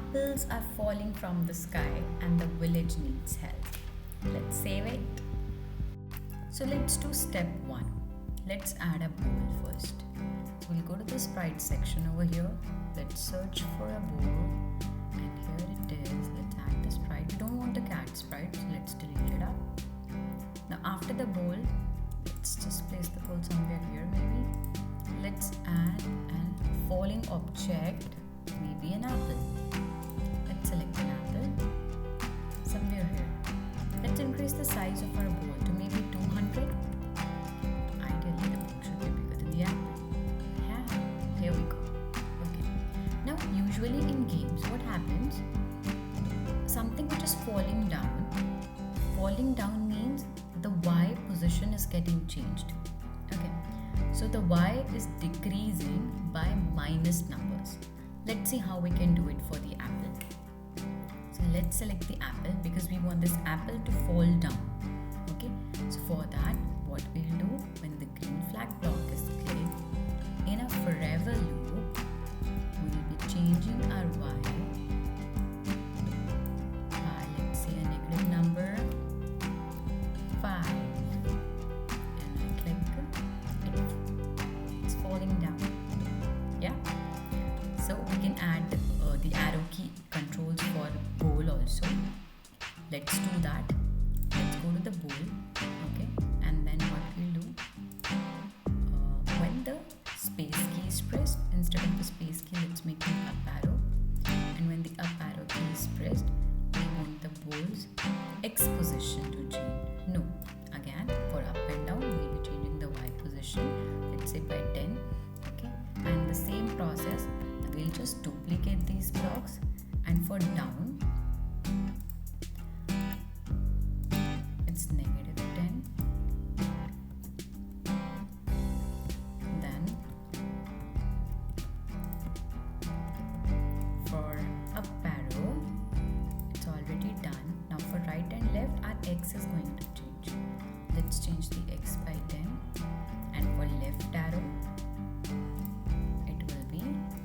apples are falling from the sky and the village needs help. Let's save it. So let's do step 1. Let's add a bowl first. So we'll go to the sprite section over here. Let's search for a bowl, and here it is. Let's add the sprite. We don't want the cat sprite, so let's delete it up. Now after the bowl, let's just place the bowl somewhere here maybe. Let's add a falling object, maybe an apple. Let's select an apple somewhere here. Let's increase the size of our bowl to maybe 200. Ideally, the bowl should be bigger than the apple. Yeah, here we go. Okay. Now, usually in games, what happens? Something which is falling down. Falling down means the Y position is getting changed. Okay. So the Y is decreasing by minus numbers. Let's see how we can do it for the apple. So let's select the apple because we want this apple to fall down. Okay, so for that, what we'll do when the green flag block is clicked, in a forever loop, we'll be changing our Y by, let's say, a negative number 5. And I click it. It's falling down. Yeah. So we can add the arrow key controls for bowl also. Let's do that. Let's go to the bowl. Okay, and then what we'll do, when the space key is pressed, instead of the space key, let's make an up arrow. And when the up arrow key is pressed, we want the bowl's X position to change. No, again for up and down, we'll be changing the Y position. Let's say by 10. Okay, and the same process. We'll just duplicate these blocks, and for down it's negative 10. Then for up arrow, it's already done. Now for right and left, our X is going to change. Let's change the X by 10, and for left arrow,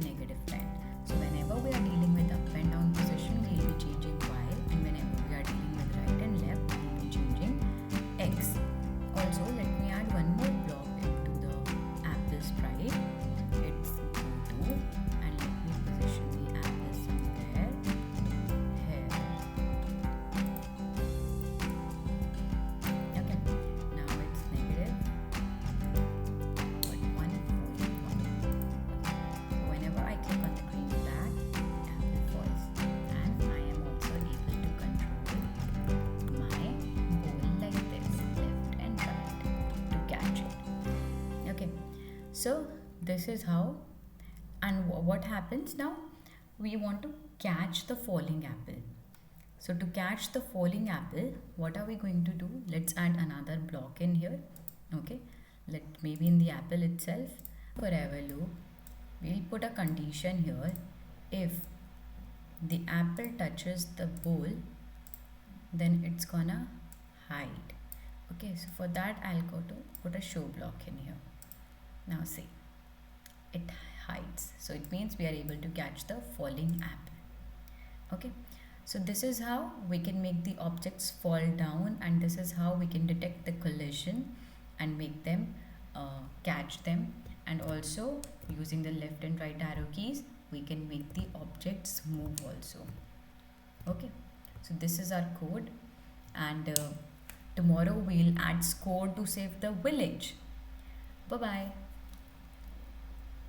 negative 10. So whenever we are dealing with up and down position, we will be changing Y, and whenever we are dealing with right and left, we will be changing X. Also, let me add one more block into the apple sprite. Let's go to, and let me position the apple somewhere here. Okay, now it's negative 141. Whenever I click on the green flag, apple falls, and I am also able to control my bowl like this, left and right, to catch it. Okay, so this is how, and what happens now? We want to catch the falling apple. So to catch the falling apple, what are we going to do? Let's add another block in here. Okay, maybe in the apple itself, forever loop. We'll put a condition here. If the apple touches the bowl, then it's gonna hide. Okay, so for that I'll go to put a show block in here. Now see, it hides. So it means we are able to catch the falling apple. Okay, so this is how we can make the objects fall down, and this is how we can detect the collision and make them catch them. And also using the left and right arrow keys, we can make the objects move also. Okay, so this is our code, and tomorrow we'll add score to save the village. Bye bye.